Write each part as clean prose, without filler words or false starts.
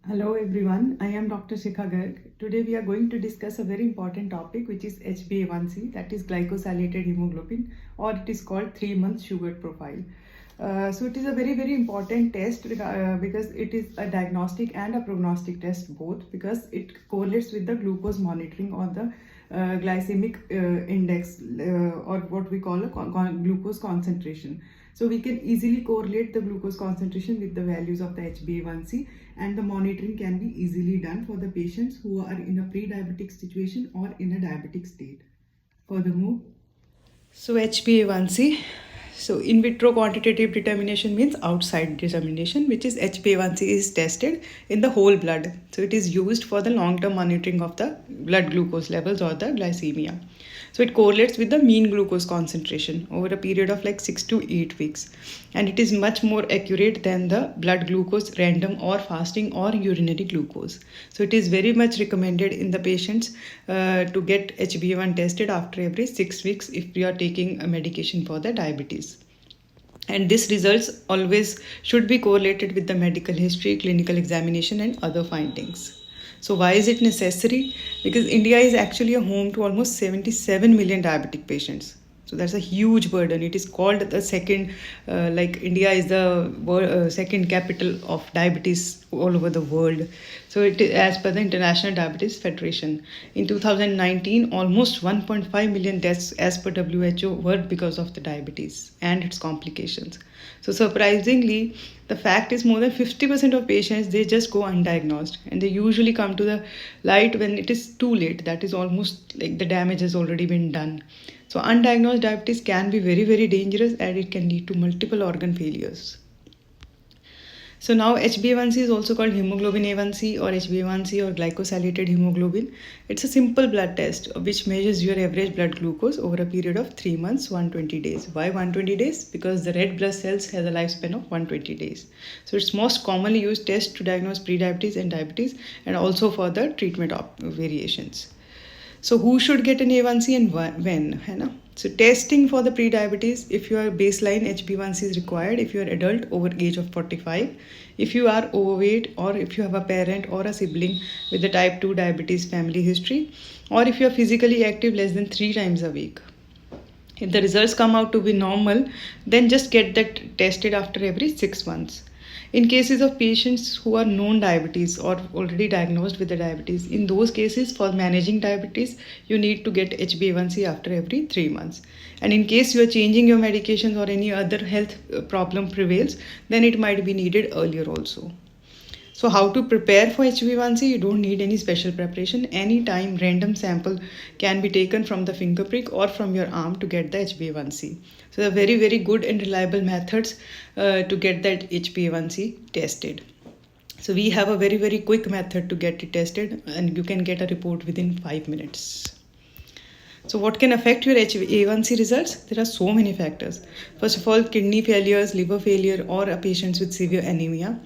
Hello everyone, I am Dr. Shikha Garg. Today we are going to discuss a very important topic which is HbA1c, that is glycosylated hemoglobin, or it is called 3-month sugar profile. So it is a very important test because it is a diagnostic and a prognostic test both, because it correlates with the glucose monitoring or the glycemic index or what we call a glucose concentration. So we can easily correlate the glucose concentration with the values of the HbA1c, and the monitoring can be easily done for the patients who are in a pre-diabetic situation or in a diabetic state. Furthermore, so HbA1c, so in vitro quantitative determination means outside determination, which is HbA1c is tested in the whole blood. So it is used for the long-term monitoring of the blood glucose levels or the glycemia. So it correlates with the mean glucose concentration over a period of like 6 to 8 weeks. And it is much more accurate than the blood glucose random or fasting or urinary glucose. So it is very much recommended in the patients to get HbA1 tested after every 6 weeks if we are taking a medication for the diabetes. And this results always should be correlated with the medical history, clinical examination and other findings. So why is it necessary? Because India is actually a home to almost 77 million diabetic patients. So that's a huge burden. It is called the second, like India is the second capital of diabetes all over the world. So it is as per the International Diabetes Federation. In 2019, almost 1.5 million deaths as per WHO were because of the diabetes and its complications. So surprisingly, the fact is more than 50% of patients, they just go undiagnosed, and they usually come to the light when it is too late. That is almost like the damage has already been done. So undiagnosed diabetes can be very dangerous, and it can lead to multiple organ failures. So now HbA1c is also called hemoglobin A1c or HbA1c or glycosylated hemoglobin. It's a simple blood test which measures your average blood glucose over a period of 3 months, 120 days. Why 120 days? Because the red blood cells has a lifespan of 120 days. So it's most commonly used test to diagnose prediabetes and diabetes, and also for the treatment variations. So who should get an A1C and when? है ना? So testing for the pre-diabetes, if your baseline HbA1c is required, if you are adult over age of 45, if you are overweight, or if you have a parent or a sibling with the type 2 diabetes family history, or if you are physically active less than 3 times a week. If the results come out to be normal, then just get that tested after every 6 months. In cases of patients who are known diabetes or already diagnosed with the diabetes, in those cases for managing diabetes, you need to get HbA1c after every 3 months. And in case you are changing your medications or any other health problem prevails, then it might be needed earlier also. So how to prepare for HbA1c? You don't need any special preparation. Anytime random sample can be taken from the finger prick or from your arm to get the HbA1c. So they are very good and reliable methods to get that HbA1c tested. So we have a very quick method to get it tested, and you can get a report within 5 minutes. So what can affect your HbA1c results? There are so many factors. First of all, kidney failures, liver failure, or patients with severe anemia.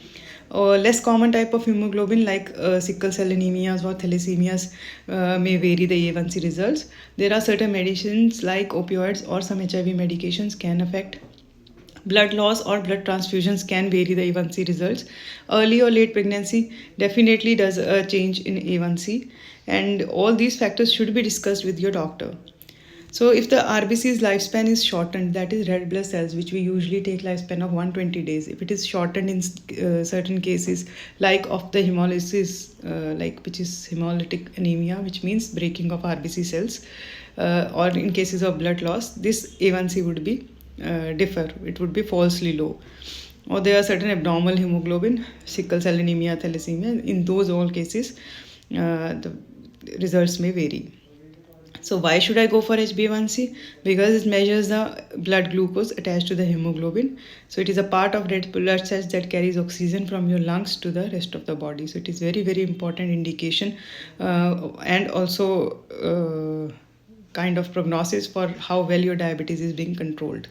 Less common type of hemoglobin like sickle cell anemias or thalassemias may vary the A1C results. There are certain medicines like opioids or some HIV medications can affect. Blood loss or blood transfusions can vary the A1C results. Early or late pregnancy definitely does a change in A1C, and all these factors should be discussed with your doctor. So if the RBC's lifespan is shortened, that is red blood cells, which we usually take lifespan of 120 days. If it is shortened in certain cases, like of the hemolysis, which is hemolytic anemia, which means breaking of RBC cells, or in cases of blood loss, this A1C would be differ. It would be falsely low. Or there are certain abnormal hemoglobin, sickle cell anemia, thalassemia. In those all cases, the results may vary. So why should I go for HbA1c? Because it measures the blood glucose attached to the hemoglobin. So it is a part of red blood cells that carries oxygen from your lungs to the rest of the body. So it is very important indication, and also kind of prognosis for how well your diabetes is being controlled.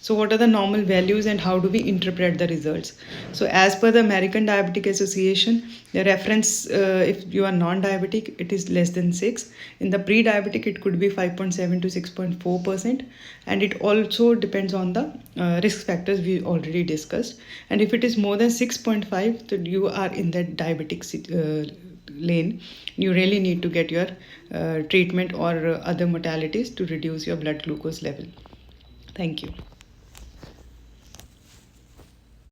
So what are the normal values and how do we interpret the results? So as per the American Diabetic Association, the reference, if you are non-diabetic, it is less than 6. In the pre-diabetic, it could be 5.7 to 6.4%. And it also depends on the risk factors we already discussed. And if it is more than 6.5, then you are in that diabetic lane. You really need to get your treatment or other modalities to reduce your blood glucose level. Thank you.